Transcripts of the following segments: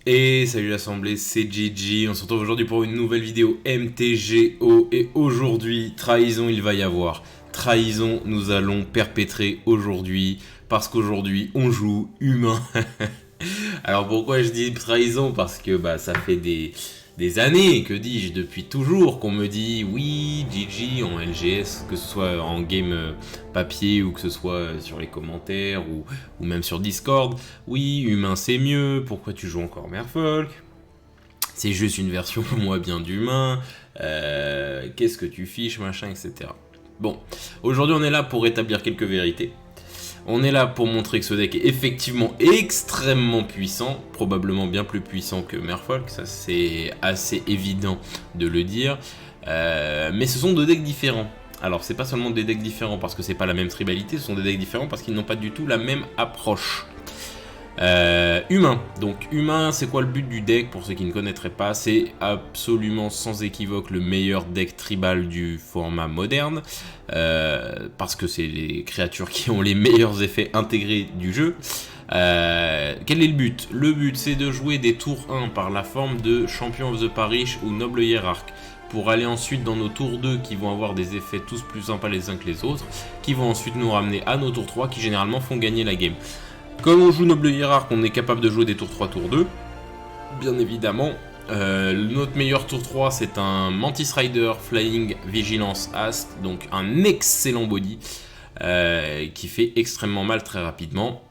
Et salut l'assemblée, c'est GG, on se retrouve aujourd'hui pour une nouvelle vidéo MTGO et aujourd'hui, trahison il va y avoir. Trahison nous allons perpétrer aujourd'hui parce qu'aujourd'hui on joue humain. Alors pourquoi je dis trahison? Parce que ça fait des années, que dis-je, depuis toujours qu'on me dit oui, GG en LGS, que ce soit en game papier ou que ce soit sur les commentaires ou même sur Discord. Oui, humain c'est mieux, pourquoi tu joues encore Merfolk? C'est juste une version moins bien d'humain, qu'est-ce que tu fiches, machin, etc. Bon, aujourd'hui on est là pour établir quelques vérités. On est là pour montrer que ce deck est effectivement extrêmement puissant, probablement bien plus puissant que Merfolk, ça c'est assez évident de le dire, mais ce sont deux decks différents. Alors c'est pas seulement des decks différents parce que c'est pas la même tribalité, ce sont des decks différents parce qu'ils n'ont pas du tout la même approche. Humain, donc humain, c'est quoi le but du deck pour ceux qui ne connaîtraient pas? C'est absolument sans équivoque le meilleur deck tribal du format moderne, parce que c'est les créatures qui ont les meilleurs effets intégrés du jeu. Quel est le but? Le but c'est de jouer des tours 1 par la forme de Champion of the Parish ou Noble Hiérarque, pour aller ensuite dans nos tours 2 qui vont avoir des effets tous plus sympas les uns que les autres, qui vont ensuite nous ramener à nos tours 3 qui généralement font gagner la game. Comme on joue Noble Hiérarque, on est capable de jouer des tours 3, tours 2, bien évidemment. Notre meilleur tour 3, c'est un Mantis Rider Flying Vigilance Ast, donc un excellent body, qui fait extrêmement mal très rapidement.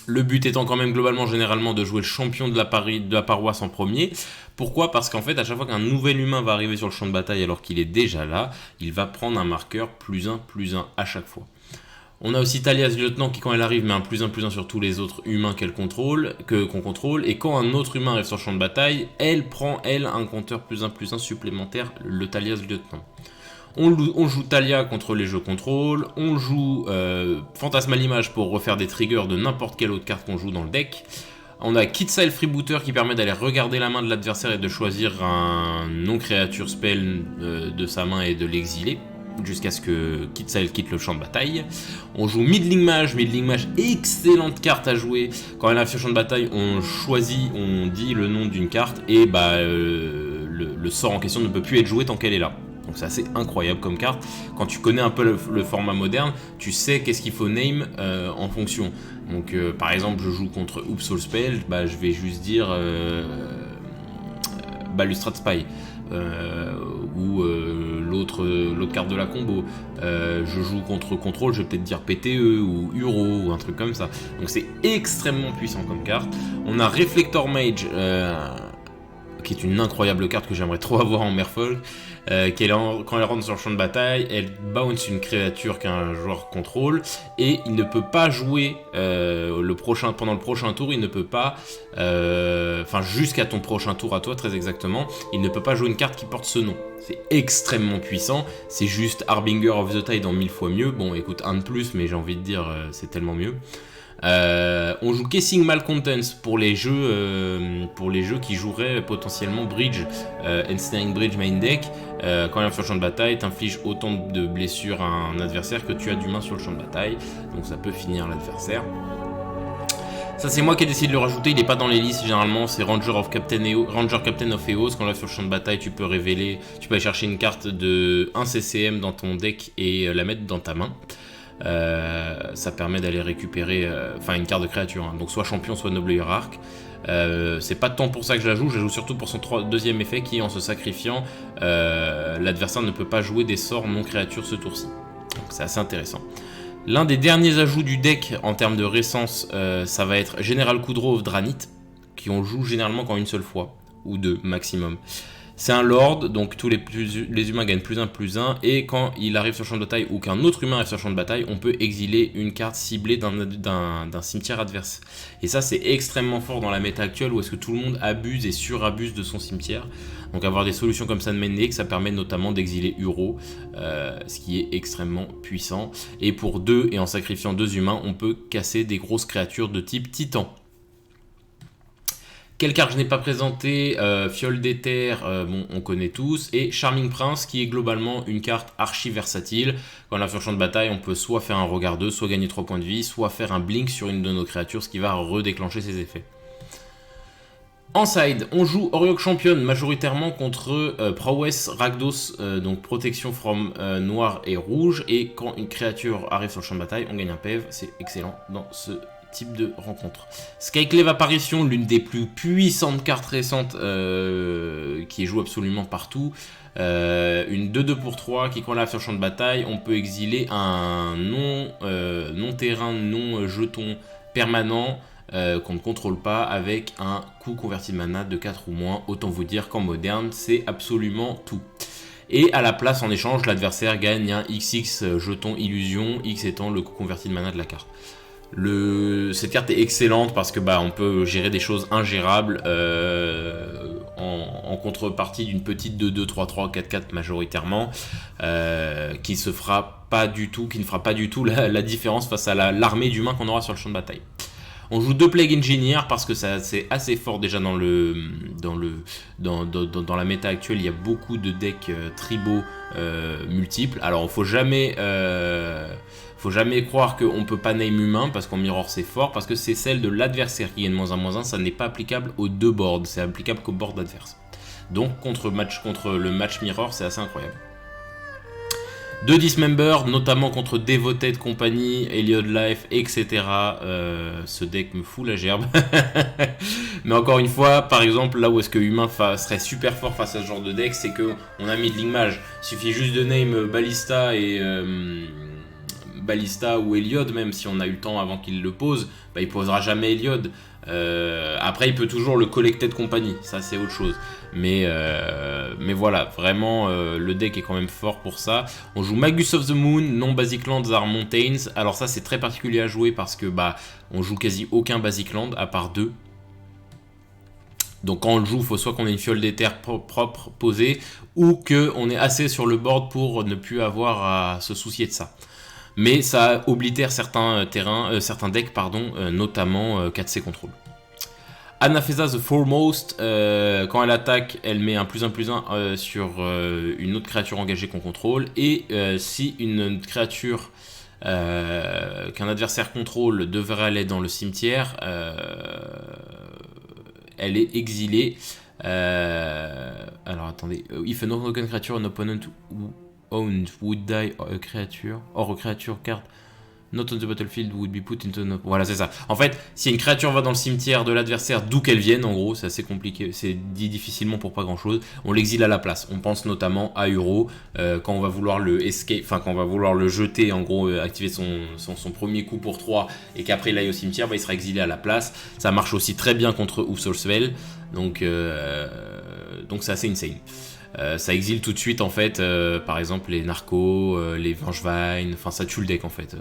Le but étant quand même globalement généralement de jouer le champion de la paroisse en premier. Pourquoi? Parce qu'en fait à chaque fois qu'un nouvel humain va arriver sur le champ de bataille alors qu'il est déjà là, il va prendre un marqueur +1/+1 à chaque fois. On a aussi Talia's Lieutenant qui quand elle arrive met un +1/+1 sur tous les autres humains qu'on contrôle, et quand un autre humain arrive sur le champ de bataille, elle prend un compteur +1/+1 supplémentaire, le Talia's Lieutenant. On joue Talia contre les jeux contrôle, on joue Fantasme à l'image pour refaire des triggers de n'importe quelle autre carte qu'on joue dans le deck. On a Kitsail Freebooter qui permet d'aller regarder la main de l'adversaire et de choisir un non-créature spell de sa main et de l'exiler jusqu'à ce que Kitsail quitte le champ de bataille. On joue Middling Mage, excellente carte à jouer. Quand elle arrive sur le champ de bataille, on choisit, on dit le nom d'une carte et le sort en question ne peut plus être joué tant qu'elle est là. Donc c'est assez incroyable comme carte. Quand tu connais un peu le format moderne, tu sais qu'est-ce qu'il faut name en fonction. Donc par exemple, je joue contre Oops Soul Spell, je vais juste dire Balustrade Spy. Ou l'autre carte de la combo. Je joue contre contrôle, je vais peut-être dire PTE ou Uro ou un truc comme ça. Donc c'est extrêmement puissant comme carte. On a Reflector Mage, qui est une incroyable carte que j'aimerais trop avoir en Merfolk. Quand elle rentre sur le champ de bataille, elle bounce une créature qu'un joueur contrôle et il ne peut pas jouer pendant le prochain tour, il ne peut pas, jusqu'à ton prochain tour à toi très exactement, il ne peut pas jouer une carte qui porte ce nom. C'est extrêmement puissant, c'est juste Harbinger of the Tide en 1000 fois mieux. Bon écoute, un de plus, mais j'ai envie de dire c'est tellement mieux. On joue Kessing Malcontents pour les jeux qui joueraient potentiellement Bridge, Ensnaring Bridge main deck. Quand il est sur le champ de bataille, t'infliges autant de blessures à un adversaire que tu as d'humains sur le champ de bataille, donc ça peut finir l'adversaire. Ça c'est moi qui ai décidé de le rajouter, il n'est pas dans les listes généralement, c'est Ranger Captain of Eos. Quand on est sur le champ de bataille, tu peux aller chercher une carte de 1 CCM dans ton deck et la mettre dans ta main. Ça permet d'aller récupérer une carte de créature, donc soit champion soit noble hiérarque. C'est pas tant pour ça que je la joue surtout pour son deuxième effet qui est en se sacrifiant, l'adversaire ne peut pas jouer des sorts non créatures ce tour-ci, donc c'est assez intéressant. L'un des derniers ajouts du deck en termes de récence, ça va être Général Kudro of Dranith, qui on joue généralement qu'en une seule fois ou deux maximum. C'est un lord, donc tous les humains gagnent +1/+1, et quand il arrive sur le champ de bataille ou qu'un autre humain arrive sur le champ de bataille, on peut exiler une carte ciblée d'un cimetière adverse. Et ça c'est extrêmement fort dans la méta actuelle où est-ce que tout le monde abuse et surabuse de son cimetière. Donc avoir des solutions comme ça de main deck, ça permet notamment d'exiler Uro, ce qui est extrêmement puissant. Et pour 2 et en sacrifiant 2 humains, on peut casser des grosses créatures de type Titan. Quelle carte je n'ai pas présenté? Fiole d'éther, on connaît tous, et Charming Prince qui est globalement une carte archi versatile. Quand on a sur le champ de bataille, on peut soit faire un regard 2, soit gagner 3 points de vie, soit faire un blink sur une de nos créatures, ce qui va redéclencher ses effets. En side, on joue Oriok Champion majoritairement contre Prowess Rakdos, donc protection from noir et rouge. Et quand une créature arrive sur le champ de bataille, on gagne un PV. C'est excellent dans ce type de rencontre. Skyclave Apparition, l'une des plus puissantes cartes récentes qui joue absolument partout. Une 2-2 pour 3 qui, quand elle arrive sur le champ de bataille, on peut exiler un non-terrain, non-jeton permanent qu'on ne contrôle pas avec un coût converti de mana de 4 ou moins. Autant vous dire qu'en moderne, c'est absolument tout. Et à la place, en échange, l'adversaire gagne un XX jeton illusion, X étant le coût converti de mana de la carte. Cette carte est excellente parce que on peut gérer des choses ingérables en contrepartie d'une petite 2-2, 3-3, 4-4 majoritairement qui ne fera pas du tout la différence face à l'armée d'humains qu'on aura sur le champ de bataille. On joue 2 Plague Engineer parce que c'est assez fort déjà dans la méta actuelle. Il y a beaucoup de decks tribaux multiples. Alors il faut jamais croire qu'on peut pas name humain parce qu'en mirror c'est fort, parce que c'est celle de l'adversaire qui gagne -1/-1, ça n'est pas applicable aux 2 boards, c'est applicable qu'au board adverse. Donc contre le match mirror, c'est assez incroyable. 2 Dismember, notamment contre Devoted Company, Eliod Life, etc. Ce deck me fout la gerbe. Mais encore une fois, par exemple, là où est-ce que humain serait super fort face à ce genre de deck, c'est qu'on a Midling Mage. Il suffit juste de name Ballista et Ballista ou Eliod, même si on a eu le temps avant qu'il le pose, il posera jamais Eliod. Après il peut toujours le Collected Company, ça c'est autre chose, mais voilà, vraiment le deck est quand même fort pour ça. On joue Magus of the Moon, non Basic Lands are Mountains. Alors ça c'est très particulier à jouer parce que on joue quasi aucun Basic Land à part 2. Donc quand on le joue, il faut soit qu'on ait une fiole d'éther propre posée, ou qu'on ait assez sur le board pour ne plus avoir à se soucier de ça. Mais ça oblitère certains decks, notamment 4C Control. Anaphesa the Foremost, quand elle attaque, elle met un +1/+1 sur une autre créature engagée qu'on contrôle. Et si une créature qu'un adversaire contrôle devrait aller dans le cimetière, elle est exilée. Alors attendez, if an untoken creature, an opponent owned would die a creature, or a creature card not on the battlefield would be put into no... Voilà, c'est ça. En fait, si une créature va dans le cimetière de l'adversaire, d'où qu'elle vienne, en gros, c'est assez compliqué, c'est dit difficilement pour pas grand chose, on l'exile à la place. On pense notamment à Uro, quand on va vouloir le escape, quand on va vouloir le jeter, en gros, activer son premier coup pour 3, et qu'après il aille au cimetière, il sera exilé à la place. Ça marche aussi très bien contre Soulsvel, donc c'est assez insane. Ça exile tout de suite en fait, par exemple les narcos, les Vengevine, enfin ça tue le deck en fait,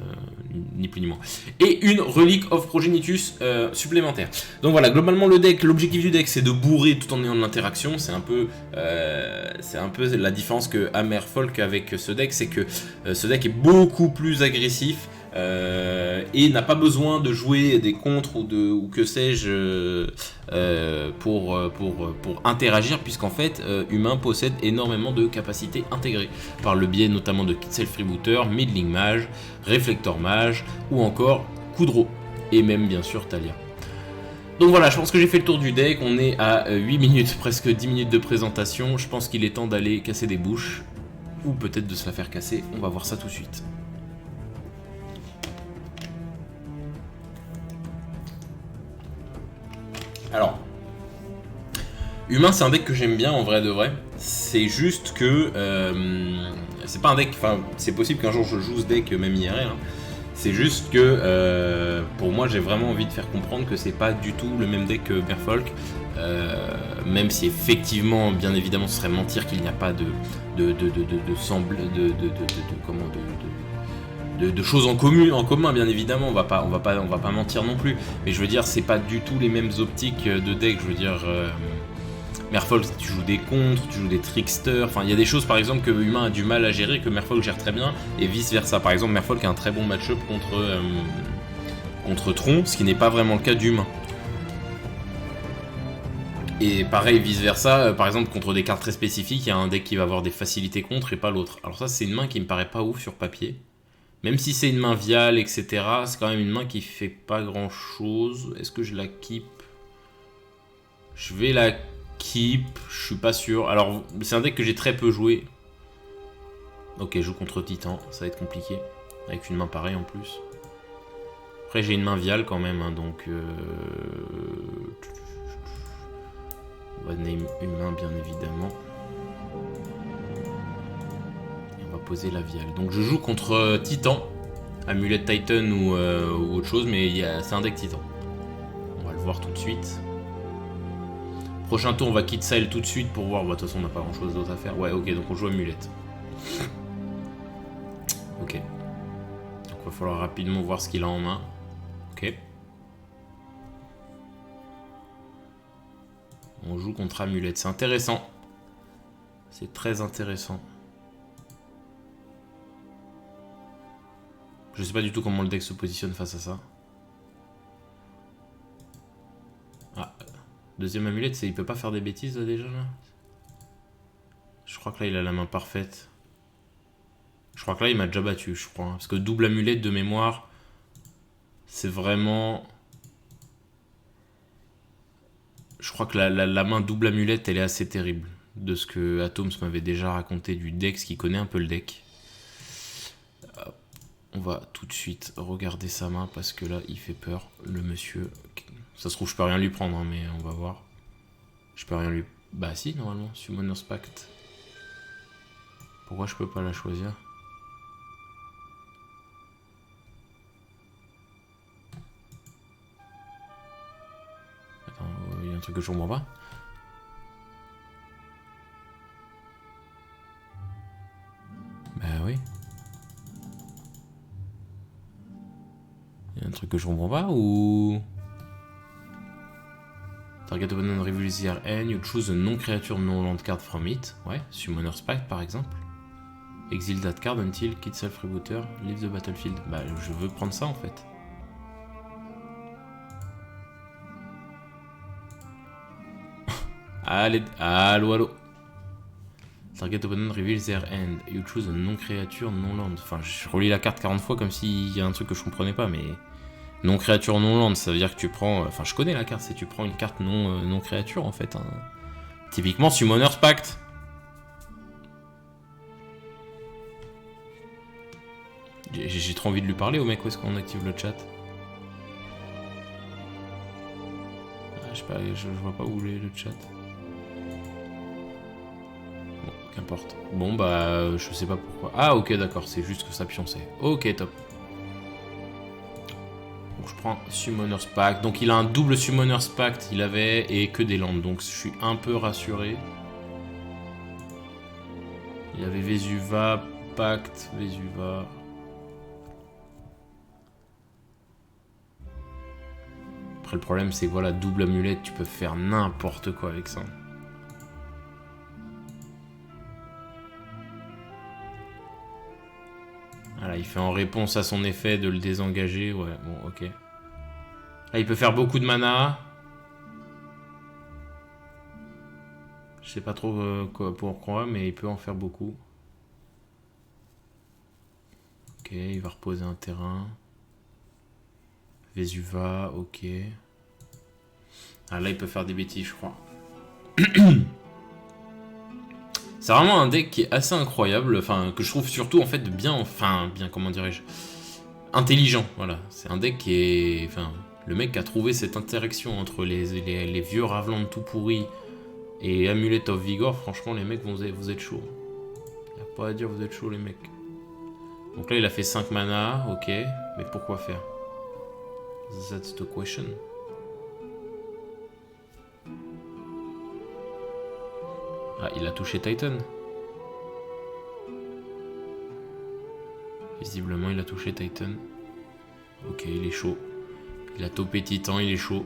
ni plus ni moins. Et une Relic of Progenitus supplémentaire. Donc voilà, globalement l'objectif du deck c'est de bourrer tout en ayant de l'interaction. C'est un peu la différence que Hammerfolk avec ce deck, c'est que ce deck est beaucoup plus agressif. Et n'a pas besoin de jouer des contres ou que sais-je pour interagir, puisqu'en fait Humain possède énormément de capacités intégrées par le biais notamment de Self Rebooter, Midling Mage, Reflector Mage ou encore Kudro et même bien sûr Talia. Donc voilà, je pense que j'ai fait le tour du deck. On est à 8 minutes, presque 10 minutes de présentation. Je pense qu'il est temps d'aller casser des bouches ou peut-être de se la faire casser. On va voir ça tout de suite. Alors, Humain c'est un deck que j'aime bien en vrai de vrai. C'est juste que c'est pas un deck, enfin c'est possible qu'un jour je joue ce deck même IRL. C'est juste que pour moi j'ai vraiment envie de faire comprendre que c'est pas du tout le même deck que Merfolk. Même si effectivement, bien évidemment, ce serait mentir qu'il n'y a pas de choses en commun, bien évidemment, on va pas mentir non plus, mais je veux dire, c'est pas du tout les mêmes optiques de deck. Je veux dire, Merfolk, tu joues des contres, tu joues des tricksters, enfin il y a des choses par exemple que Humain a du mal à gérer, que Merfolk gère très bien, et vice versa. Par exemple, Merfolk a un très bon match-up contre Tron, ce qui n'est pas vraiment le cas d'Humain. Et pareil, vice versa, par exemple contre des cartes très spécifiques, il y a un deck qui va avoir des facilités contre et pas l'autre. Alors ça, c'est une main qui me paraît pas ouf sur papier. Même si c'est une main viale, etc., c'est quand même une main qui fait pas grand chose. Est-ce que je la keep? Je vais la keep, je suis pas sûr. Alors, c'est un deck que j'ai très peu joué. Ok, je joue contre Titan, ça va être compliqué. Avec une main pareille en plus. Après, j'ai une main viale quand même, hein, donc... On va name humain, bien évidemment. Et on va poser la viale. Donc, je joue contre Titan. Amulette Titan ou autre chose, mais c'est un deck Titan. On va le voir tout de suite. Prochain tour, on va quitter Sile tout de suite pour voir. Bah, de toute façon, on n'a pas grand chose d'autre à faire. Ouais, ok, donc on joue Amulette. Ok. Donc, il va falloir rapidement voir ce qu'il a en main. Ok. On joue contre Amulette. C'est intéressant. C'est très intéressant. Je sais pas du tout comment le deck se positionne face à ça. Ah. Deuxième Amulette, il peut pas faire des bêtises là, déjà là. Je crois que là il a la main parfaite. Je crois que là il m'a déjà battu, je crois. Parce que double Amulette de mémoire, c'est vraiment... Je crois que la main double Amulette, elle est assez terrible. De ce que Atoms m'avait déjà raconté du deck, ce qui connaît un peu le deck. On va tout de suite regarder sa main parce que là il fait peur, le monsieur. Ça se trouve je peux rien lui prendre, hein, mais on va voir. Je peux rien lui... Bah si, normalement, Summoner's Pact. Pourquoi je peux pas la choisir? Attends, il y a un truc que je comprends pas. Bah oui. Il y a un truc que je comprends pas ou... Target opponent reveals their end, you choose a non-créature non-land card from it. Ouais, Summoner's Pact par exemple. Exile that card until kit self rebooter, leave the battlefield. Bah je veux prendre ça en fait. Allez, allo. Target opponent reveals their end. You choose a non-créature, non-land. Enfin, je relis la carte 40 fois comme s'il y a un truc que je comprenais pas, mais... Non-créature, non-land, ça veut dire que tu prends... Enfin, je connais la carte, c'est tu prends une carte non-créature, en fait. Hein. Typiquement, Summoner's Pact. J'ai trop envie de lui parler au mec, où est-ce qu'on active le chat? Je sais pas, je vois pas où est le chat. Bon, qu'importe. Bon, bah, je sais pas pourquoi. Ah, ok, d'accord, c'est juste que ça pionçait. Ok, top. Donc, je prends Summoner's Pact. Donc, il a un double Summoner's Pact, il avait, et que des landes. Donc, je suis un peu rassuré. Il y avait Vesuva, Pact, Vesuva... Après, le problème, c'est que voilà, double amulette, tu peux faire n'importe quoi avec ça. Voilà, il fait en réponse à son effet de le désengager. Ouais, bon, ok. Là, il peut faire beaucoup de mana. Je sais pas trop pourquoi, mais il peut en faire beaucoup. Ok, il va reposer un terrain. Vesuva, ok. Ah, là, il peut faire des bêtises, je crois. C'est vraiment un deck qui est assez incroyable, enfin, que je trouve surtout, en fait, bien, comment dirais-je, intelligent, voilà. C'est un deck qui est, enfin, le mec qui a trouvé cette interaction entre les vieux Ravland tout pourris et Amulet of Vigor, franchement, les mecs, vous êtes chauds. Y a pas à dire, vous êtes chauds, les mecs. Donc là, il a fait 5 mana, ok, mais pourquoi faire? That's the question. Ah, il a touché Titan. Visiblement, il a touché Titan. Ok, il est chaud. Il a topé Titan, il est chaud.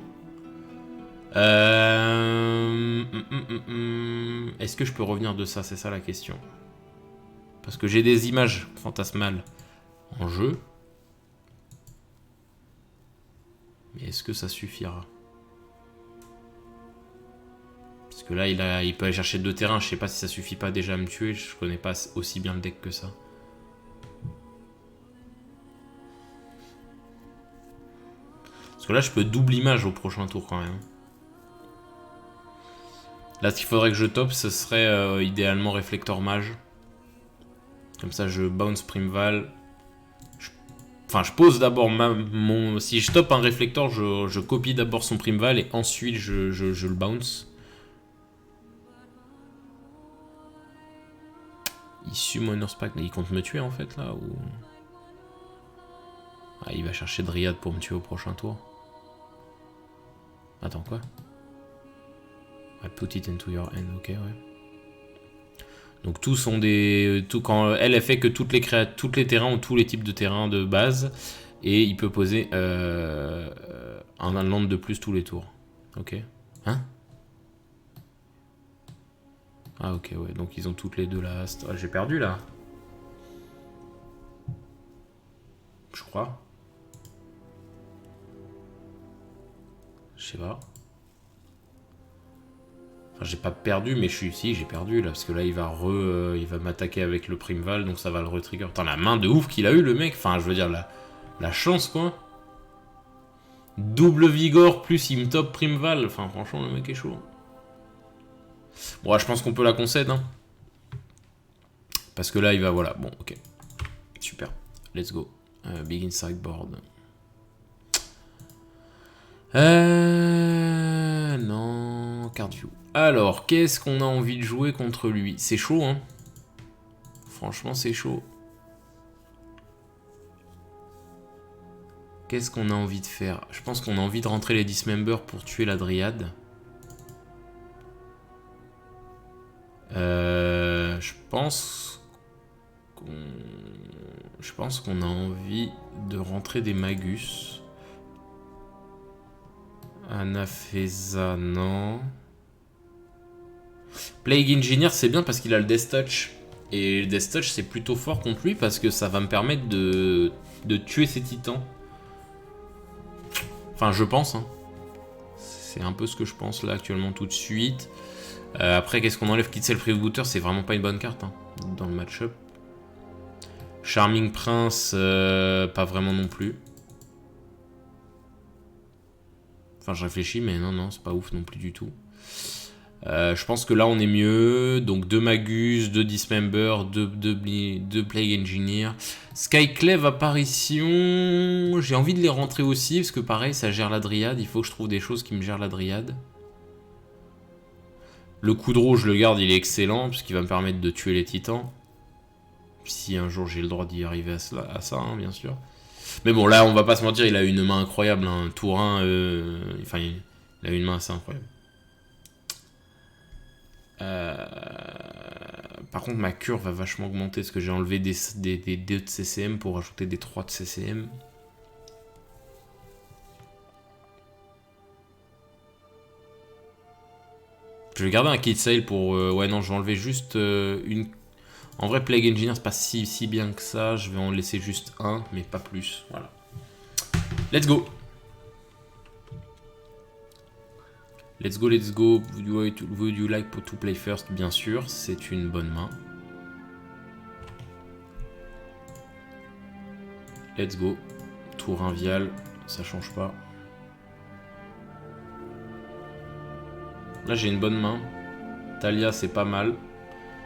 Est-ce que je peux revenir de ça? C'est ça la question. Parce que j'ai des images fantasmales en jeu. Mais est-ce que ça suffira? Parce que là, il peut aller chercher 2 terrains. Je sais pas si ça suffit pas déjà à me tuer. Je connais pas aussi bien le deck que ça. Parce que là, je peux double image au prochain tour quand même. Là, ce qu'il faudrait que je top, ce serait idéalement Réflecteur Mage. Comme ça, je bounce Primeval. Enfin, je pose d'abord mon... Si je top un Réflecteur, je copie d'abord son Primeval et ensuite je le bounce. Il summon Spack, mais il compte me tuer en fait là ou... Ah, il va chercher Dryad pour me tuer au prochain tour. Attends, quoi? I put it into your hand, ok, ouais. Donc tous sont des... quand elle fait que toutes les terrains ont tous les types de terrains de base. Et il peut poser un land de plus tous les tours. Ok. Hein? Ah ok, ouais, donc ils ont toutes les deux là. Ah, j'ai perdu là. Je crois. Je sais pas. Enfin, j'ai pas perdu, mais je suis ici, j'ai perdu là. Parce que là, il va m'attaquer avec le Primeval, donc ça va le retrigger. Putain, la main de ouf qu'il a eu le mec. Enfin, je veux dire, la chance quoi. Double Vigor, plus il me top Primeval. Enfin, franchement, le mec est chaud. Bon, ouais, je pense qu'on peut la concède. Hein. Parce que là, il va, voilà. Bon, ok. Super. Let's go. Begin sideboard. Non, card view. Alors, qu'est-ce qu'on a envie de jouer contre lui? C'est chaud, hein. Franchement, c'est chaud. Qu'est-ce qu'on a envie de faire? Je pense qu'on a envie de rentrer les Dismember pour tuer la Dryade. Je pense qu'on a envie de rentrer des Magus. Anaphesa, non. Plague Engineer, c'est bien parce qu'il a le Death Touch. Et le Death Touch, c'est plutôt fort contre lui parce que ça va me permettre de tuer ses titans. Enfin, je pense. Hein. C'est un peu ce que je pense là actuellement tout de suite. Après, qu'est-ce qu'on enlève? Kitzel Freebooter, c'est vraiment pas une bonne carte hein, dans le match-up. Charming Prince, pas vraiment non plus. Enfin, je réfléchis, mais non, c'est pas ouf non plus du tout. Je pense que là, on est mieux. Donc, 2 Magus, 2 Dismember, 2 Plague Engineer. Skyclave Apparition. J'ai envie de les rentrer aussi, parce que pareil, ça gère la Dryade. Il faut que je trouve des choses qui me gèrent la Dryade. Le Coudreau, je le garde, il est excellent, puisqu'il va me permettre de tuer les titans. Si un jour j'ai le droit d'y arriver à ça, hein, bien sûr. Mais bon, là, on va pas se mentir, il a une main incroyable. Hein. Tour 1, enfin, il a une main assez incroyable. Par contre, ma cure va vachement augmenter, parce que j'ai enlevé des 2 de CCM pour rajouter des 3 de CCM. Je vais garder un kit sale pour... ouais, non, je vais enlever juste une... En vrai, Plague Engineer, c'est pas si bien que ça. Je vais en laisser juste un, mais pas plus. Voilà. Let's go. Let's go, let's go. Would you like to play first? Bien sûr, c'est une bonne main. Let's go. Tour 1 Vial, ça change pas. Là, j'ai une bonne main. Talia, c'est pas mal.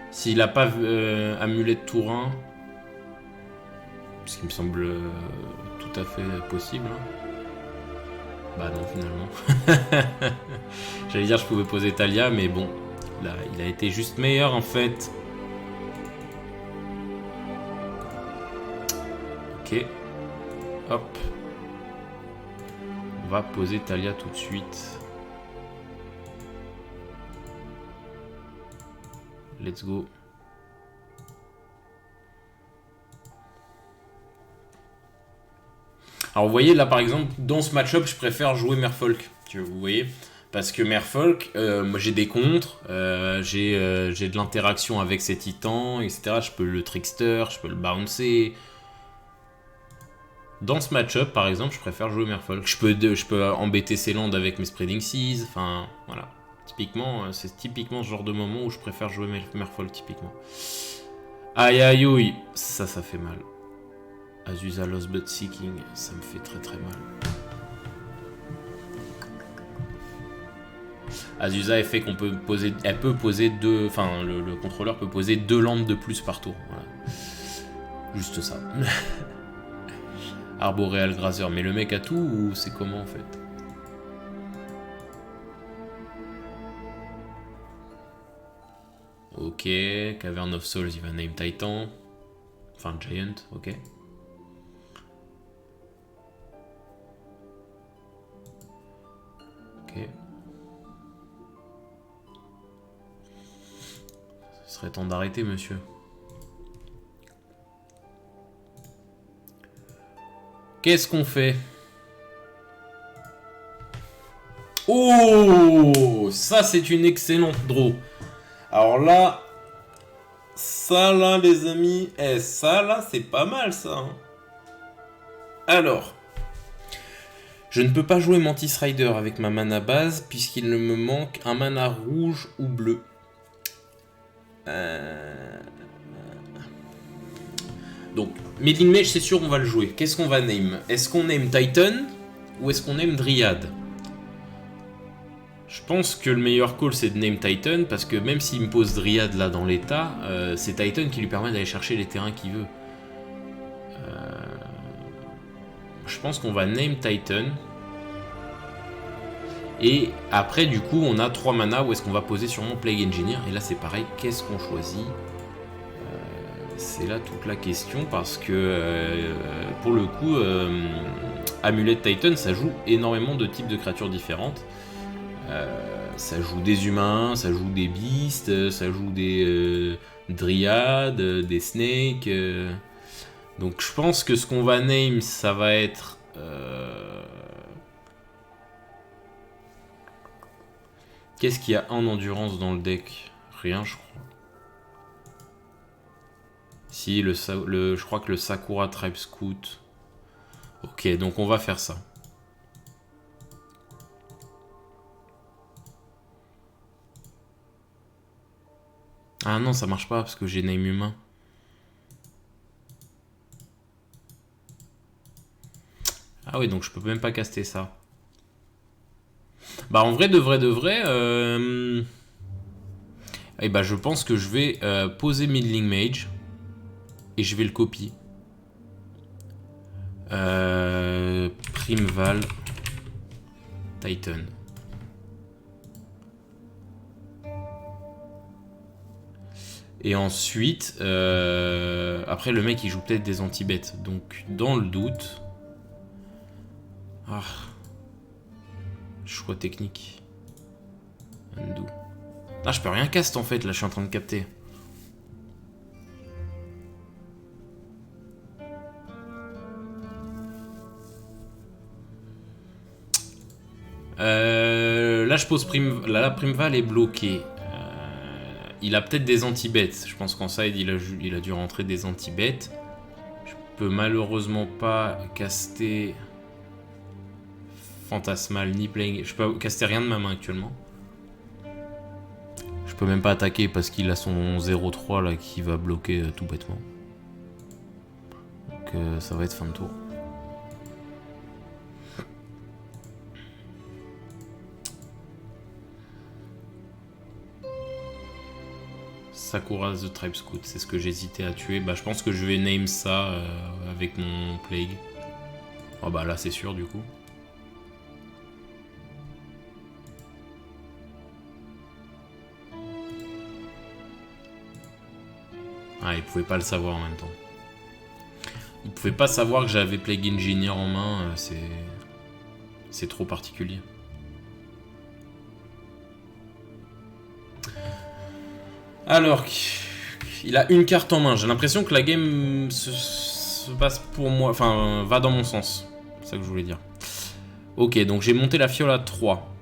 S'il n'a pas amulette tour 1, ce qui me semble tout à fait possible. Bah non, finalement. J'allais dire je pouvais poser Talia, mais bon, là, il a été juste meilleur en fait. Ok. Hop. On va poser Talia tout de suite. Let's go. Alors vous voyez là par exemple dans ce match-up je préfère jouer Merfolk. Vous voyez, parce que Merfolk, moi j'ai des contres, j'ai de l'interaction avec ses titans, etc. Je peux le trickster, je peux le bouncer. Dans ce match-up par exemple je préfère jouer Merfolk. Je peux embêter ses landes avec mes Spreading Seas, enfin voilà. Typiquement, c'est typiquement ce genre de moment où je préfère jouer Merfolk, typiquement. Aïe aïe aïe, ça fait mal. Azusa Lost But Seeking, ça me fait très mal. Azusa est fait qu'on peut poser, elle peut poser deux, enfin le contrôleur peut poser 2 lampes de plus par tour. Voilà. Juste ça. Arboreal Grazer, mais le mec a tout ou c'est comment en fait? Ok, Cavern of Souls, il va name Titan. Enfin Giant, ok. Ok. Ce serait temps d'arrêter, monsieur. Qu'est-ce qu'on fait? Oh, ça c'est une excellente draw. Alors là, ça là les amis, ça là c'est pas mal ça. Hein. Alors, je ne peux pas jouer Mantis Rider avec ma mana base puisqu'il ne me manque un mana rouge ou bleu. Donc, Midling Mage, c'est sûr, on va le jouer. Qu'est-ce qu'on va name? Est-ce qu'on name Titan ou est-ce qu'on name Dryad? Je pense que le meilleur call, c'est de name Titan parce que même s'il me pose Dryad là dans l'état, c'est Titan qui lui permet d'aller chercher les terrains qu'il veut. Je pense qu'on va name Titan. Et après, du coup, on a 3 mana où est-ce qu'on va poser sur mon Plague Engineer. Et là, c'est pareil, qu'est-ce qu'on choisit? C'est là toute la question parce que pour le coup, Amulet Titan, ça joue énormément de types de créatures différentes. Ça joue des humains, ça joue des beasts, ça joue des dryades, des snakes. Donc je pense que ce qu'on va name, ça va être... Qu'est-ce qu'il y a en endurance dans le deck? Rien, je crois. Si, je crois que le Sakura Tribe Scout. Ok, donc on va faire ça. Ah non, ça marche pas parce que j'ai name humain. Ah oui, donc je peux même pas caster ça. Bah en vrai, de vrai, eh bah, je pense que je vais poser Midling Mage et je vais le copier. Primeval Titan. Et ensuite, après le mec il joue peut-être des anti-bêtes. Donc dans le doute... Ah. Choix technique. Undo. Ah, je peux rien cast en fait, là je suis en train de capter. Là je pose Là la Primeval est bloquée. Il a peut-être des anti-bêtes. Je pense qu'en side il a dû rentrer des anti-bêtes. Je peux malheureusement pas caster Fantasmal ni Playing. Je peux caster rien de ma main actuellement. Je peux même pas attaquer parce qu'il a son 0-3 là qui va bloquer tout bêtement. Donc ça va être fin de tour. Sakura the Tribe Scout, c'est ce que j'hésitais à tuer. Bah je pense que je vais name ça avec mon Plague. Oh bah là c'est sûr du coup. Ah, il pouvait pas le savoir en même temps. Il pouvait pas savoir que j'avais Plague Engineer en main, c'est trop particulier. Alors, il a une carte en main. J'ai l'impression que la game se passe pour moi, enfin, va dans mon sens. C'est ça que je voulais dire. Ok, donc j'ai monté la fiole à 3.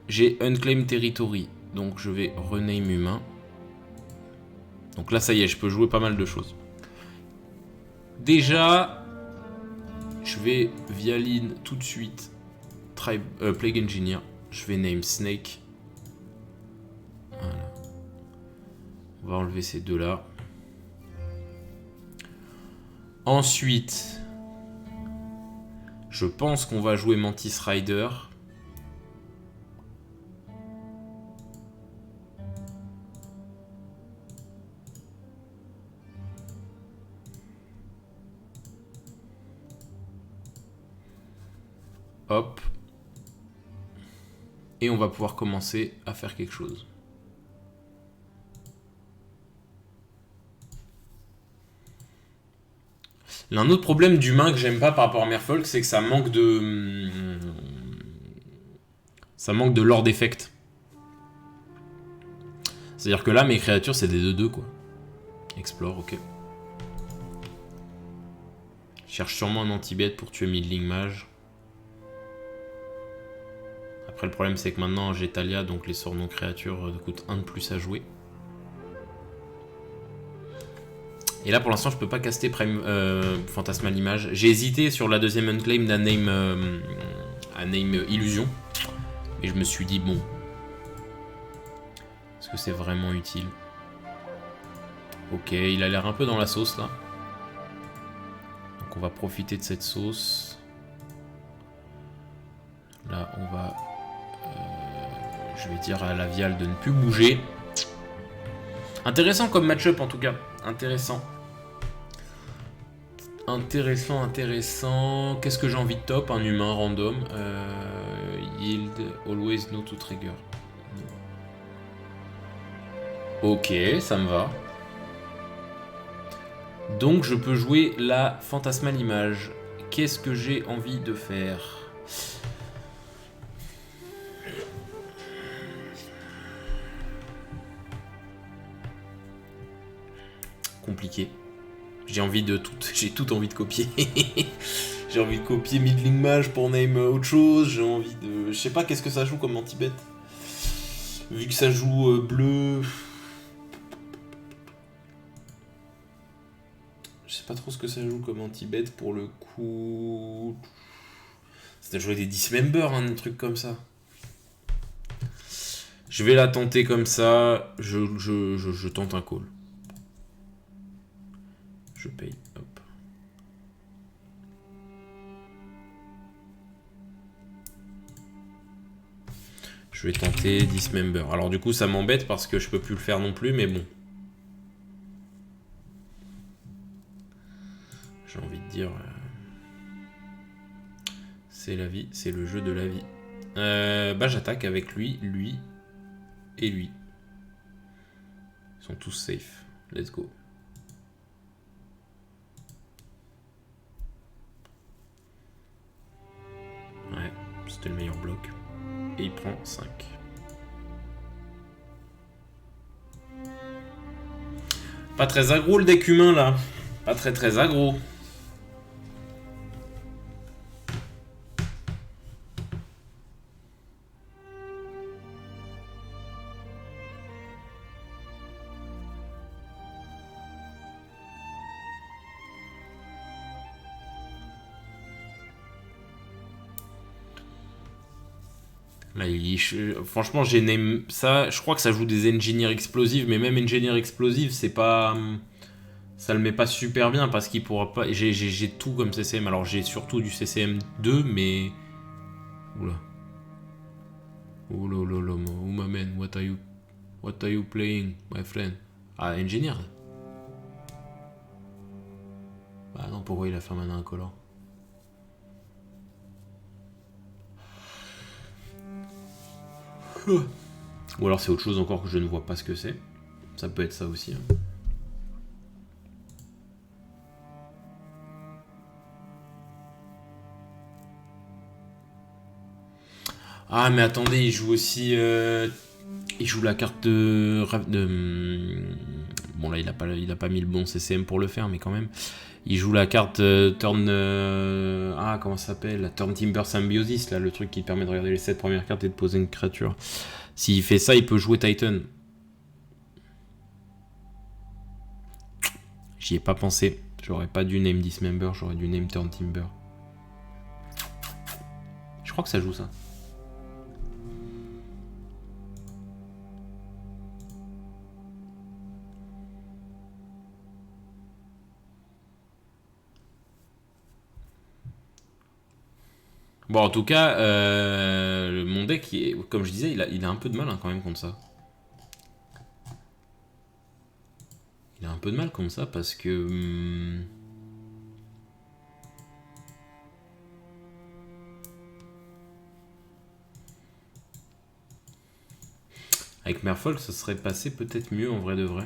J'ai Unclaimed Territory, donc je vais rename humain. Donc là, ça y est, je peux jouer pas mal de choses. Déjà, je vais Vialine tout de suite. Plague Engineer. Je vais name Snake. Voilà. On va enlever ces deux-là. Ensuite, je pense qu'on va jouer Mantis Rider. Et on va pouvoir commencer à faire quelque chose. Un autre problème d'humain que j'aime pas par rapport à Merfolk, c'est que ça manque de... Ça manque de lore d'effect. C'est-à-dire que là, mes créatures, c'est des 2-2, quoi. Explore, ok. Je cherche sûrement un anti-bet pour tuer Midling Mage. Après, le problème, c'est que maintenant, j'ai Talia, donc les sorts non-créatures coûtent 1 de plus à jouer. Et là, pour l'instant, je peux pas caster Prime Phantasmal Image. J'ai hésité sur la deuxième Unclaimed à name Illusion. Et je me suis dit, bon... Est-ce que c'est vraiment utile? Ok, il a l'air un peu dans la sauce, là. Donc on va profiter de cette sauce. Là, on va... je vais dire à la Vial de ne plus bouger. Intéressant comme match-up, en tout cas. Intéressant. Intéressant. Qu'est-ce que j'ai envie de top? Un humain random. Yield, always no to trigger. Ok, ça me va. Donc je peux jouer la Phantasmal Image. Qu'est-ce que j'ai envie de faire? Compliqué. J'ai envie de tout. J'ai tout envie de copier. J'ai envie de copier Midling Mage pour name autre chose. J'ai envie de... Je sais pas qu'est-ce que ça joue comme anti-bet. Vu que ça joue bleu... Je sais pas trop ce que ça joue comme anti-bet pour le coup... Ça doit jouer des Dismember, un truc comme ça. Je vais la tenter comme ça. Je tente un call. Je paye. Hop. Je vais tenter Dismember. Alors du coup, ça m'embête parce que je peux plus le faire non plus, mais bon. J'ai envie de dire... c'est la vie, c'est le jeu de la vie. Bah j'attaque avec lui, lui et lui. Ils sont tous safe. Let's go. Ouais, c'était le meilleur bloc. Et il prend 5. Pas très aggro le deck humain là. Pas très aggro. Là, franchement, j'ai name ça. Je crois que ça joue des engineers explosives, mais même engineer explosive, c'est pas. Ça le met pas super bien parce qu'il pourra pas. J'ai tout comme CCM. Alors j'ai surtout du CCM 2, mais. Oula. Oula, oula, oh my man, what are you playing, my friend? Ah, engineer. Bah non, pourquoi il a fait maintenant un color? Ou alors c'est autre chose encore que je ne vois pas ce que c'est. Ça peut être ça aussi. Hein. Ah mais attendez, il joue aussi... il joue la carte de... Bon là il a pas mis le bon CCM pour le faire, mais quand même. Il joue la carte Turn... Ah comment ça s'appelle? Turn Timber Symbiosis, là, le truc qui permet de regarder les 7 premières cartes et de poser une créature. S'il fait ça, il peut jouer Titan. J'y ai pas pensé. J'aurais pas dû name Dismember, j'aurais dû name Turn Timber. Je crois que ça joue ça. Bon, en tout cas, mon deck, comme je disais, il a un peu de mal hein, quand même contre ça. Il a un peu de mal contre ça parce que... Avec Merfolk, ça serait passé peut-être mieux en vrai de vrai.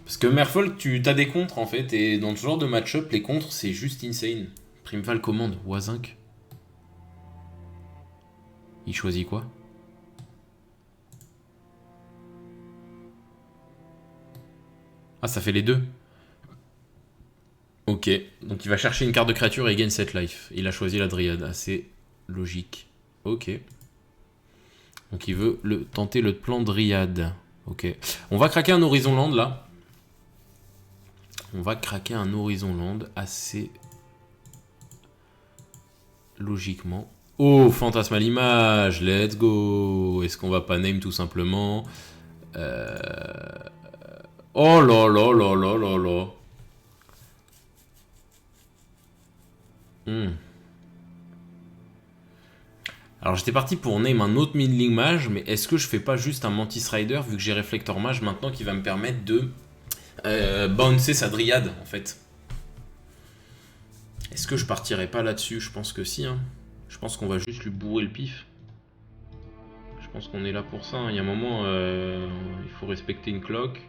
Parce que Merfolk, tu as des contres en fait, et dans ce genre de match-up, les contres c'est juste insane. Primeval commande, Oizinc. Il choisit quoi? Ah, ça fait les deux. Ok, donc il va chercher une carte de créature et il gagne cette life. Il a choisi la Dryade, assez logique. Ok. Donc il veut tenter le plan Dryade. Ok. On va craquer un Horizon Land là. On va craquer un Horizon Land assez logiquement. Oh, fantasme à l'image, let's go. Est-ce qu'on va pas name tout simplement Oh là là là là là là. Alors j'étais parti pour name un autre Midling Mage, mais est-ce que je fais pas juste un Mantis Rider vu que j'ai Réflector Mage maintenant qui va me permettre de bouncer sa Dryade en fait. Est-ce que je partirais pas là-dessus? Je pense que si. Hein. Je pense qu'on va juste lui bourrer le pif. Je pense qu'on est là pour ça. Hein. Il y a un moment, il faut respecter une cloque.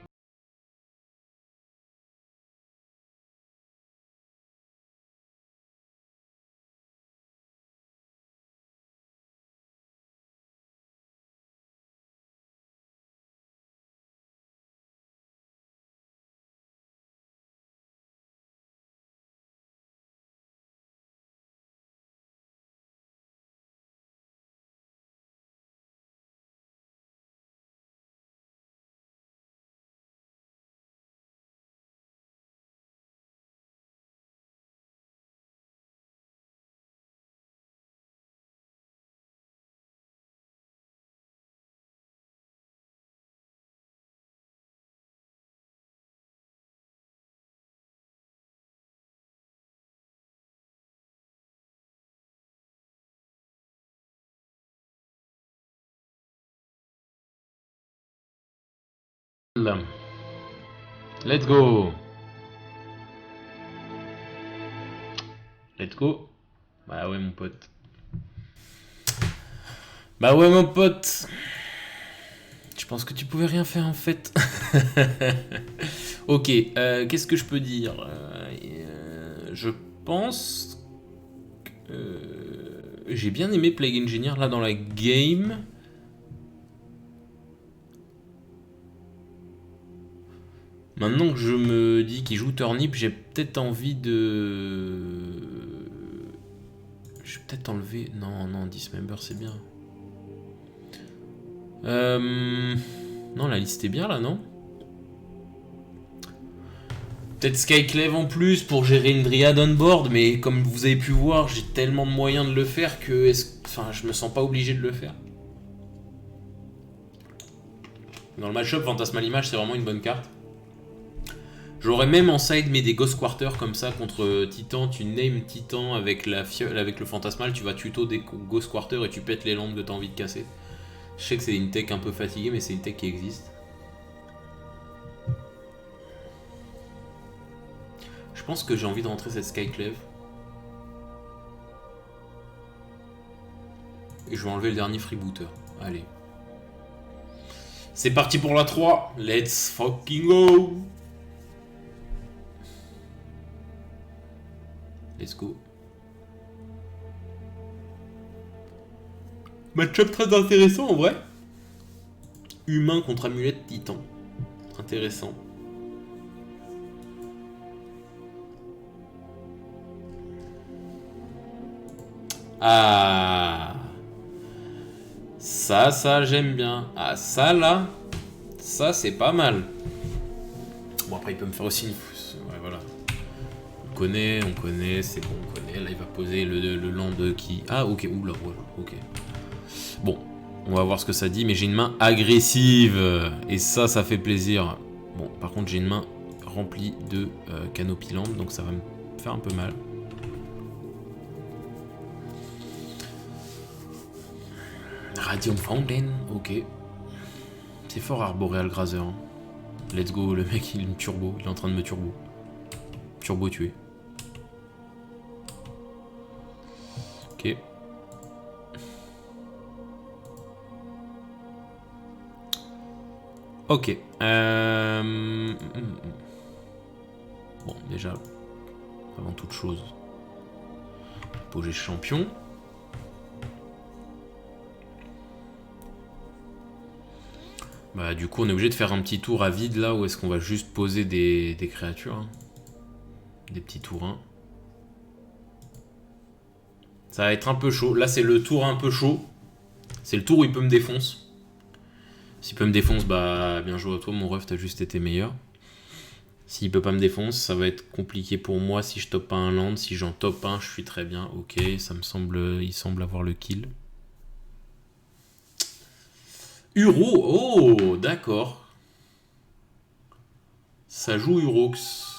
Let's go. Let's go. Bah ouais mon pote. Bah ouais mon pote. Je pense que tu pouvais rien faire en fait. Ok, qu'est-ce que je peux dire Je pense que j'ai bien aimé Plague Engineer là dans la game. Maintenant que je me dis qu'il joue Turnip, j'ai peut-être envie de... Je vais peut-être enlever... Non, non, Dismember c'est bien. Non, la liste est bien là, non? Peut-être Skyclave en plus pour gérer une Dryade on board, mais comme vous avez pu voir, j'ai tellement de moyens de le faire que enfin, je me sens pas obligé de le faire. Dans le match-up, Fantasmal Image, c'est vraiment une bonne carte. J'aurais même en side mis des Ghost Quarter comme ça contre Titan. Tu names Titan avec le Fantasmal, tu vas tuto des Ghost Quarter et tu pètes les landes que tu as envie de casser. Je sais que c'est une tech un peu fatiguée, mais c'est une tech qui existe. Je pense que j'ai envie de rentrer cette Skyclave. Et je vais enlever le dernier freebooter. Allez. C'est parti pour la 3. Let's fucking go. Let's go. Match-up très intéressant en vrai. Humain contre amulette titan. Intéressant. Ah. Ça j'aime bien. Ah ça là. Ça c'est pas mal. Bon après il peut me faire aussi une... Ouais voilà. On connaît, c'est bon, on connaît. Là il va poser le land qui... Ah ok, oula, voilà, ok. Bon, on va voir ce que ça dit, mais j'ai une main agressive. Et ça fait plaisir. Bon, par contre j'ai une main remplie de Canopy Land, donc ça va me faire un peu mal. Radium Fountain, ok. C'est fort Arboreal Grazer. Hein. Let's go, le mec il me turbo, il est en train de me turbo. Turbo tué. Ok. Ok. Bon, déjà, avant toute chose, poser champion. Bah, du coup, on est obligé de faire un petit tour à vide là, ou est-ce qu'on va juste poser des créatures, hein. Des petits tours 1. Ça va être un peu chaud. Là, c'est le tour un peu chaud. C'est le tour où il peut me défoncer. S'il peut me défoncer, bah bien joué à toi, mon ref, t'as juste été meilleur. S'il peut pas me défoncer, ça va être compliqué pour moi si je top pas un land. Si j'en top un, je suis très bien. Ok, ça me semble, il semble avoir le kill. Uro, oh, d'accord. Ça joue Urox.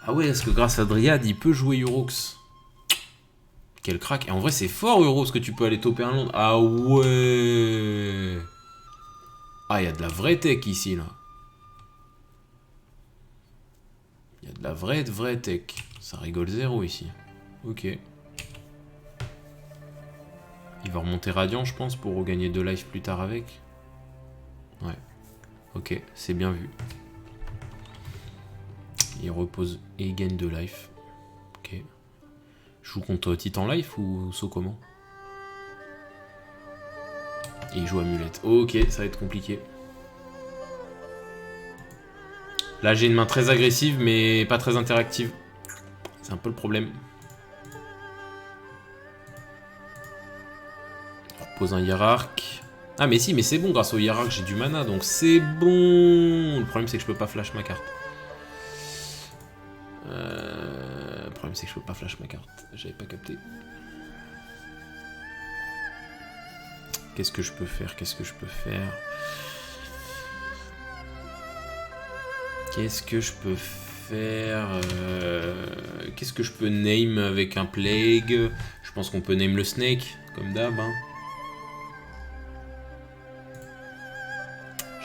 Ah ouais, est-ce que grâce à Dryad, il peut jouer Urox? Quel crack. Et en vrai, c'est fort Urox que tu peux aller toper un land. Ah ouais. Ah, il y a de la vraie tech ici, là. Il y a de la vraie tech. Ça rigole zéro ici. Ok. Il va remonter Radiant, je pense, pour regagner 2 life plus tard avec. Ouais. Ok, c'est bien vu. Il repose et il gagne 2 life. Ok. Je joue contre Titan Life ou Sokoman? Et il joue Amulette. Ok, ça va être compliqué. Là, j'ai une main très agressive, mais pas très interactive. C'est un peu le problème. On repose un hiérarque. Ah, mais si, mais c'est bon, grâce au hiérarque, j'ai du mana, donc c'est bon. Le problème, c'est que je peux pas flash ma carte. Le problème, c'est que je peux pas flash ma carte. J'avais pas capté. Qu'est-ce que je peux faire? Qu'est-ce que je peux faire? Qu'est-ce que je peux faire? Qu'est-ce que je peux name avec un plague? Je pense qu'on peut name le snake, comme d'hab. Hein.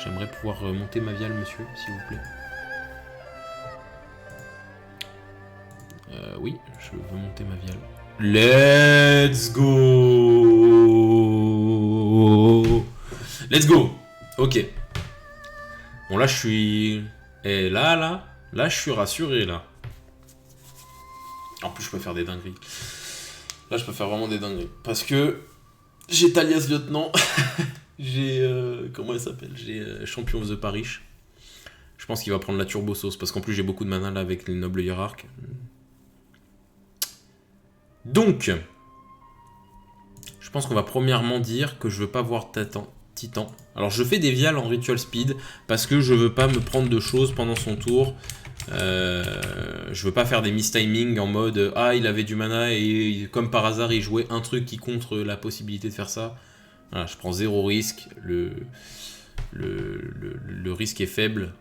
J'aimerais pouvoir monter ma viale, monsieur, s'il vous plaît. Oui, je veux monter ma viale. Let's go! Let's go! Ok. Bon, là, je suis... Et là, je suis rassuré, là. En plus, je peux faire des dingueries. Là, je peux faire vraiment des dingueries. Parce que j'ai Talias Lieutenant. J'ai... comment elle s'appelle? J'ai Champion of the Parish. Je pense qu'il va prendre la turbo sauce. Parce qu'en plus, j'ai beaucoup de mana, là, avec les nobles hiérarques. Donc... Je pense qu'on va premièrement dire que je veux pas voir Titan. Alors je fais des vials en ritual speed parce que je veux pas me prendre de choses pendant son tour. Je veux pas faire des mistiming en mode ah il avait du mana et comme par hasard il jouait un truc qui contre la possibilité de faire ça. Voilà, je prends zéro risque. Le risque est faible.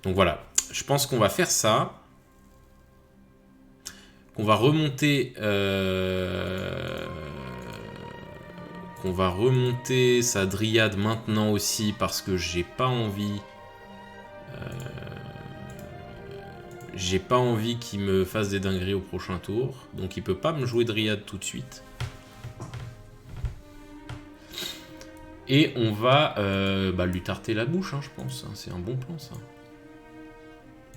Donc voilà, je pense qu'on va faire ça. On va remonter sa Dryade maintenant aussi parce que j'ai pas envie qu'il me fasse des dingueries au prochain tour, donc il peut pas me jouer Dryade tout de suite. Et on va lui tarter la bouche, hein, je pense. C'est un bon plan ça.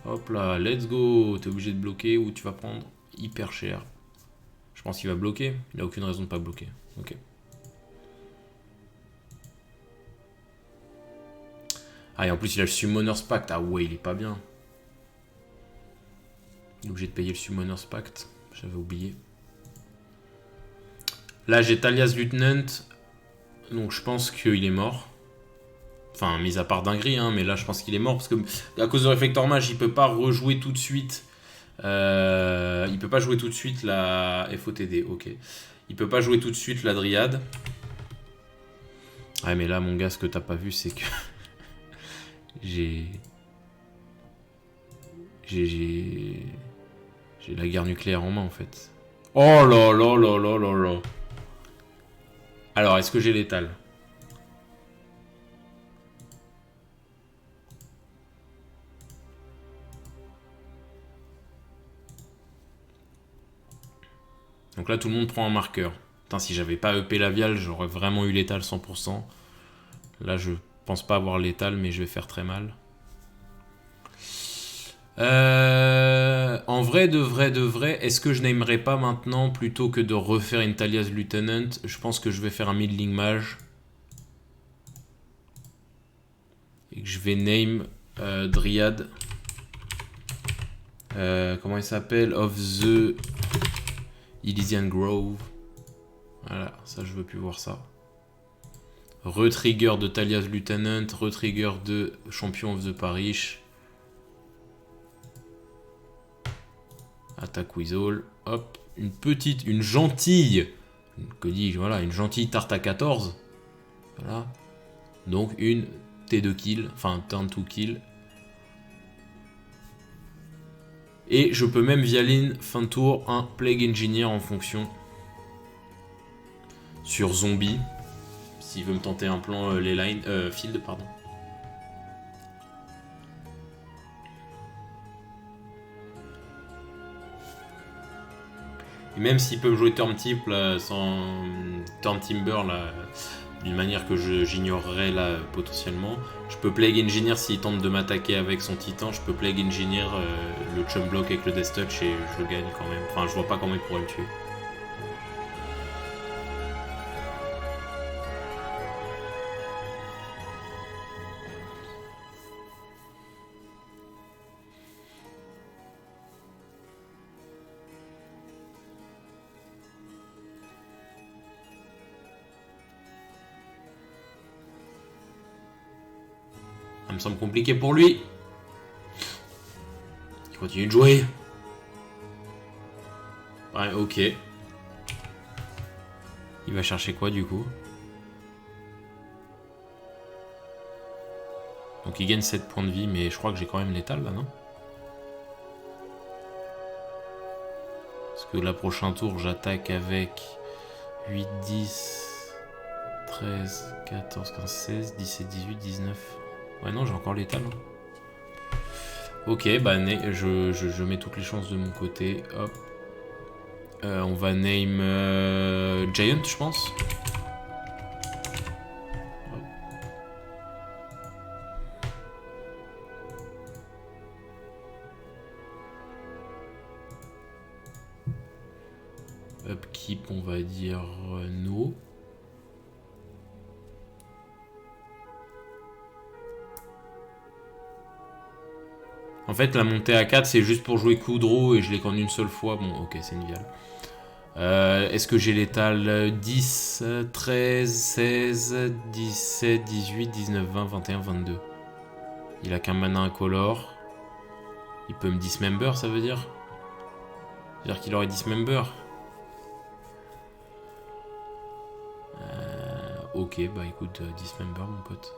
Hop là, let's go. T'es obligé de bloquer ou tu vas prendre hyper cher. Je pense qu'il va bloquer. Il n'a aucune raison de pas bloquer. Ok. Ah, et en plus, il a le Summoner's Pact. Ah ouais, il est pas bien. Il est obligé de payer le Summoner's Pact. J'avais oublié. Là, j'ai Talias Lieutenant. Donc, je pense qu'il est mort. Enfin, mis à part dinguerie, hein, mais là, je pense qu'il est mort. Parce que, à cause de Réflector Mage, il peut pas rejouer tout de suite. Il peut pas jouer tout de suite la FOTD. Ok. Il peut pas jouer tout de suite la Dryade. Ouais, mais là, mon gars, ce que t'as pas vu, c'est que... J'ai la guerre nucléaire en main en fait. Oh là là là là là là. Alors, est-ce que j'ai l'étal? Donc là, tout le monde prend un marqueur. Putain, si j'avais pas EP la viale, j'aurais vraiment eu l'étal 100%. Là, je pense pas avoir létal, mais je vais faire très mal. En vrai, de vrai, est-ce que je n'aimerais pas maintenant, plutôt que de refaire une Talia's Lieutenant, je pense que je vais faire un Middling Mage. Et que je vais name Dryad. Comment il s'appelle? Of the Elysian Grove. Voilà, ça je veux plus voir ça. Retrigger de Talia's Lieutenant, retrigger de Champion of the Parish. Attaque Weasel. Hop, une gentille. Que dis-je, voilà, une gentille tarte à 14. Voilà. Donc une T2 kill, enfin turn 2 kill. Et je peux même via l'in fin de tour un Plague Engineer en fonction. Sur zombie. S'il veut me tenter un plan les line, field, pardon. Et même s'il peut me jouer turn type là, sans turn timber là, d'une manière que j'ignorerais là potentiellement, je peux Plague Engineer s'il tente de m'attaquer avec son titan, je peux Plague Engineer le chum block avec le Death Touch et je gagne quand même. Enfin, je vois pas comment il pourrait me tuer. Ça me semble compliqué pour lui. Il continue de jouer. Ouais, ok. Il va chercher quoi du coup? Donc il gagne 7 points de vie, mais je crois que j'ai quand même létal là, non? Parce que la prochain tour, j'attaque avec 8, 10, 13, 14, 15, 16, 17, 18, 19... Ouais, non, j'ai encore l'étal. Ok, bah je mets toutes les chances de mon côté. Hop. On va name Giant, je pense. Hop. Upkeep, on va dire no. En fait, la montée à 4, c'est juste pour jouer Kudro et je l'ai qu'en une seule fois. Bon, ok, c'est une viale. Est-ce que j'ai l'étal 10, 13, 16, 17, 18, 19, 20, 21, 22. Il a qu'un mana incolore. Il peut me dismember, ça veut dire? C'est-à-dire qu'il aurait dismember. Ok, bah écoute, dismember, mon pote.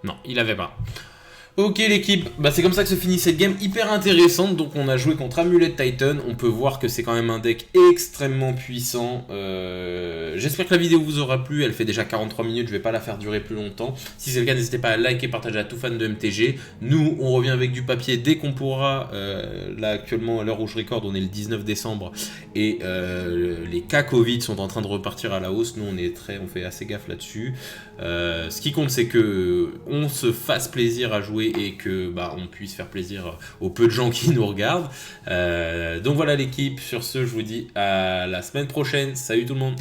Non, il avait pas. Ok l'équipe, bah c'est comme ça que se finit cette game hyper intéressante. Donc on a joué contre Amulet Titan. On peut voir que c'est quand même un deck extrêmement puissant. J'espère que la vidéo vous aura plu. Elle fait déjà 43 minutes, je vais pas la faire durer plus longtemps. Si c'est le cas, n'hésitez pas à liker, partager à tout fan de MTG. Nous, on revient avec du papier dès qu'on pourra. Là actuellement, à l'heure où je recorde, on est le 19 décembre. Et les cas Covid sont en train de repartir à la hausse. Nous, on fait assez gaffe là-dessus. Ce qui compte, c'est que on se fasse plaisir à jouer et que bah, on puisse faire plaisir aux peu de gens qui nous regardent. Donc voilà l'équipe, sur ce je vous dis à la semaine prochaine, salut tout le monde.